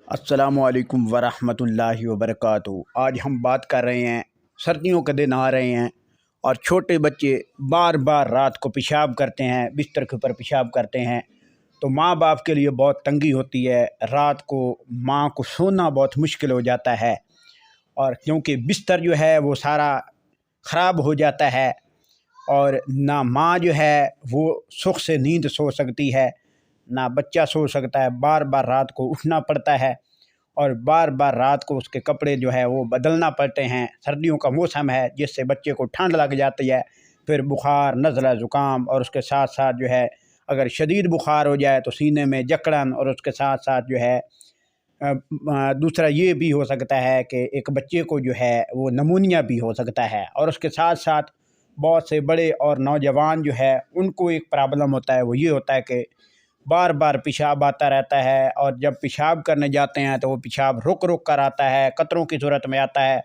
السلام علیکم ورحمۃ اللہ وبرکاتہ۔ آج ہم بات کر رہے ہیں، سردیوں کے دن آ رہے ہیں اور چھوٹے بچے بار بار رات کو پیشاب کرتے ہیں، بستر کے اوپر پیشاب کرتے ہیں، تو ماں باپ کے لیے بہت تنگی ہوتی ہے۔ رات کو ماں کو سونا بہت مشکل ہو جاتا ہے، اور کیونکہ بستر جو ہے وہ سارا خراب ہو جاتا ہے، اور نہ ماں جو ہے وہ سکھ سے نیند سو سکتی ہے، نہ بچہ سو سکتا ہے۔ بار بار رات کو اٹھنا پڑتا ہے، اور بار بار رات کو اس کے کپڑے جو ہے وہ بدلنا پڑتے ہیں۔ سردیوں کا موسم ہے جس سے بچے کو ٹھنڈ لگ جاتی ہے، پھر بخار، نزلہ، زکام، اور اس کے ساتھ ساتھ جو ہے اگر شدید بخار ہو جائے تو سینے میں جکڑن، اور اس کے ساتھ ساتھ جو ہے دوسرا یہ بھی ہو سکتا ہے کہ ایک بچے کو جو ہے وہ نمونیا بھی ہو سکتا ہے۔ اور اس کے ساتھ ساتھ بہت سے بڑے اور نوجوان جو ہے ان کو ایک پرابلم ہوتا ہے، وہ یہ ہوتا ہے کہ بار بار پیشاب آتا رہتا ہے، اور جب پیشاب کرنے جاتے ہیں تو وہ پیشاب رک رک کر آتا ہے، قطروں کی صورت میں آتا ہے،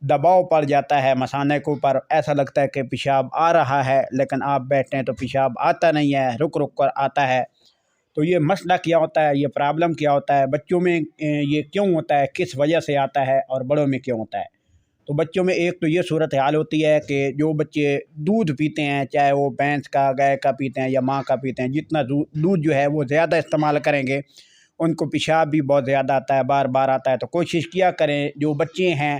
دباؤ پڑ جاتا ہے مثانے کے اوپر، ایسا لگتا ہے کہ پیشاب آ رہا ہے، لیکن آپ بیٹھتے ہیں تو پیشاب آتا نہیں ہے، رک رک کر آتا ہے۔ تو یہ مسئلہ کیا ہوتا ہے، یہ پرابلم کیا ہوتا ہے، بچوں میں یہ کیوں ہوتا ہے، کس وجہ سے آتا ہے، اور بڑوں میں کیوں ہوتا ہے؟ تو بچوں میں ایک تو یہ صورت حال ہوتی ہے کہ جو بچے دودھ پیتے ہیں، چاہے وہ بھینس کا، گائے کا پیتے ہیں یا ماں کا پیتے ہیں، جتنا دودھ جو ہے وہ زیادہ استعمال کریں گے ان کو پیشاب بھی بہت زیادہ آتا ہے، بار بار آتا ہے۔ تو کوشش کیا کریں جو بچے ہیں،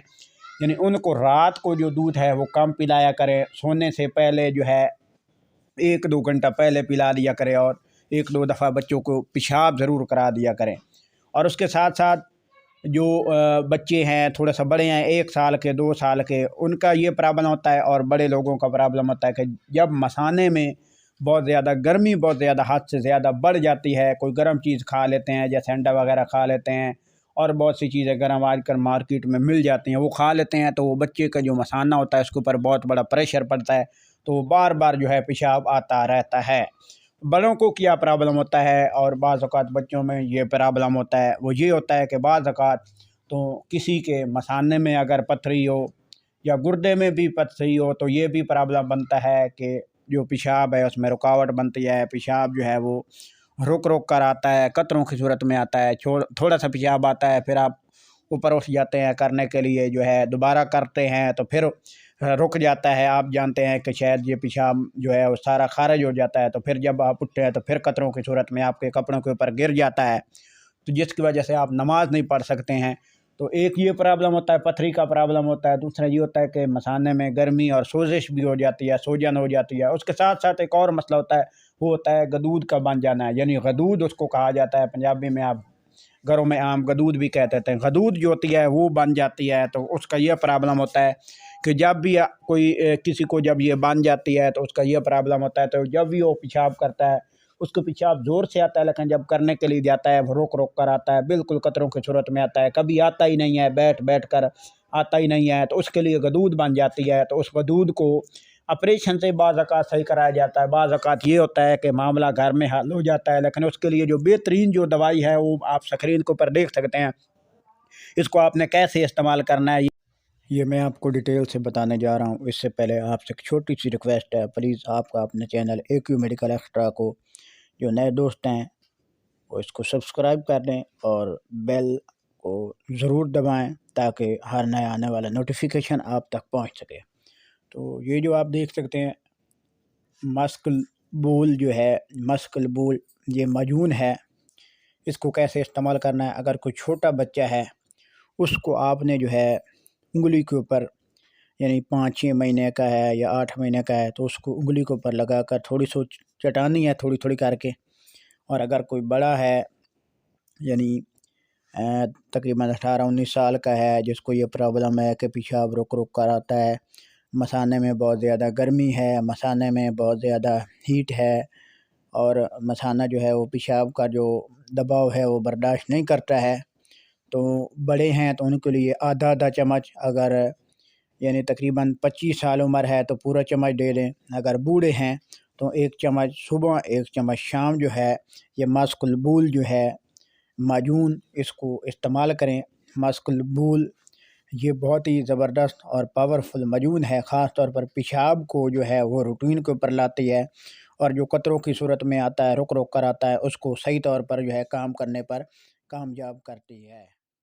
یعنی ان کو رات کو جو دودھ ہے وہ کم پلایا کریں، سونے سے پہلے جو ہے 1-2 گھنٹہ پہلے پلا دیا کریں، اور 1-2 دفعہ بچوں کو پیشاب ضرور کرا دیا کریں۔ اور اس کے ساتھ ساتھ جو بچے ہیں تھوڑا سا بڑے ہیں، 1 سال کے، 2 سال کے، ان کا یہ پرابلم ہوتا ہے، اور بڑے لوگوں کا پرابلم ہوتا ہے کہ جب مثانے میں بہت زیادہ گرمی، بہت زیادہ حد سے زیادہ بڑھ جاتی ہے، کوئی گرم چیز کھا لیتے ہیں جیسے انڈا وغیرہ کھا لیتے ہیں، اور بہت سی چیزیں گرم آج کل مارکیٹ میں مل جاتی ہیں، وہ کھا لیتے ہیں، تو وہ بچے کا جو مثانہ ہوتا ہے اس کے اوپر بہت بڑا پریشر پڑتا ہے، تو وہ بار بار جو ہے پیشاب آتا رہتا ہے۔ بڑوں کو کیا پرابلم ہوتا ہے، اور بعض اوقات بچوں میں یہ پرابلم ہوتا ہے، وہ یہ ہوتا ہے کہ بعض اوقات تو کسی کے مثانے میں اگر پتھری ہو یا گردے میں بھی پتھری ہو تو یہ بھی پرابلم بنتا ہے کہ جو پیشاب ہے اس میں رکاوٹ بنتی ہے، پیشاب جو ہے وہ رک رک کر آتا ہے، قطروں کی صورت میں آتا ہے، تھوڑا سا پیشاب آتا ہے، پھر آپ اوپر اٹھ جاتے ہیں کرنے کے لیے، جو ہے دوبارہ کرتے ہیں تو پھر رک جاتا ہے، آپ جانتے ہیں کہ شاید یہ پیشاب جو ہے وہ سارا خارج ہو جاتا ہے، تو پھر جب آپ اٹھتے ہیں تو پھر قطروں کی صورت میں آپ کے کپڑوں کے اوپر گر جاتا ہے، تو جس کی وجہ سے آپ نماز نہیں پڑھ سکتے ہیں۔ تو ایک یہ پرابلم ہوتا ہے، پتھری کا پرابلم ہوتا ہے، دوسرا یہ ہوتا ہے کہ مثانے میں گرمی اور سوزش بھی ہو جاتی ہے، سوجن ہو جاتی ہے۔ اس کے ساتھ ساتھ ایک اور مسئلہ ہوتا ہے، وہ ہوتا ہے غدود کا بن جانا ہے، یعنی غدود اس کو کہا جاتا ہے، پنجابی میں آپ گھروں میں عام غدود بھی کہتے ہیں، غدود جو ہوتی ہے وہ بن جاتی ہے، تو اس کا یہ پرابلم ہوتا ہے کہ جب بھی کوئی کسی کو جب یہ بن جاتی ہے تو اس کا یہ پرابلم ہوتا ہے، تو جب بھی وہ پیشاب کرتا ہے اس کو پیشاب زور سے آتا ہے، لیکن جب کرنے کے لیے جاتا ہے وہ رک رک کر آتا ہے، بالکل قطروں کی صورت میں آتا ہے، کبھی آتا ہی نہیں ہے، بیٹھ بیٹھ کر آتا ہی نہیں ہے، تو اس کے لیے غدود بن جاتی ہے۔ تو اس غدود کو آپریشن سے بعض اوقات صحیح کرایا جاتا ہے، بعض اوقات یہ ہوتا ہے کہ معاملہ گھر میں حل ہو جاتا ہے، لیکن اس کے لیے جو بہترین جو دوائی ہے وہ آپ سکرین کے اوپر دیکھ سکتے ہیں، اس کو آپ نے کیسے استعمال کرنا ہے یہ میں آپ کو ڈیٹیل سے بتانے جا رہا ہوں۔ اس سے پہلے آپ سے ایک چھوٹی سی ریکویسٹ ہے، پلیز آپ کا اپنے چینل AQ میڈیکل ایکسٹرا کو جو نئے دوست ہیں وہ اس کو سبسکرائب کر دیں، اور بیل کو ضرور دبائیں تاکہ ہر نیا آنے والا نوٹیفیکیشن آپ تک پہنچ سکے۔ تو یہ جو آپ دیکھ سکتے ہیں مسکل بول جو ہے، مسکل بول یہ معجون ہے، اس کو کیسے استعمال کرنا ہے۔ اگر کوئی چھوٹا بچہ ہے اس کو آپ نے جو ہے انگلی کے اوپر، یعنی 5-6 مہینے کا ہے یا 8 مہینے کا ہے، تو اس کو انگلی کے اوپر لگا کر تھوڑی سو چٹانی ہے، تھوڑی تھوڑی کر کے۔ اور اگر کوئی بڑا ہے، یعنی تقریباً 18-19 سال کا ہے، جس کو یہ پرابلم ہے کہ پیشاب رک رک کر آتا ہے، مثانے میں بہت زیادہ گرمی ہے، مثانے میں بہت زیادہ ہیٹ ہے، اور مثانہ جو ہے وہ پیشاب کا جو دباؤ ہے وہ برداشت نہیں کرتا ہے، تو بڑے ہیں تو ان کے لیے آدھا چمچ، اگر یعنی تقریباً 25 سال عمر ہے تو پورا چمچ دے دیں، اگر بوڑھے ہیں تو 1 چمچ صبح، 1 چمچ شام جو ہے یہ مسکل بول جو ہے معجون، اس کو استعمال کریں۔ مسکل بول یہ بہت ہی زبردست اور پاورفل معجون ہے، خاص طور پر پیشاب کو جو ہے وہ روٹین کے اوپر لاتی ہے، اور جو قطروں کی صورت میں آتا ہے، رک رک کر آتا ہے، اس کو صحیح طور پر جو ہے کام کرنے پر کامیاب کرتی ہے۔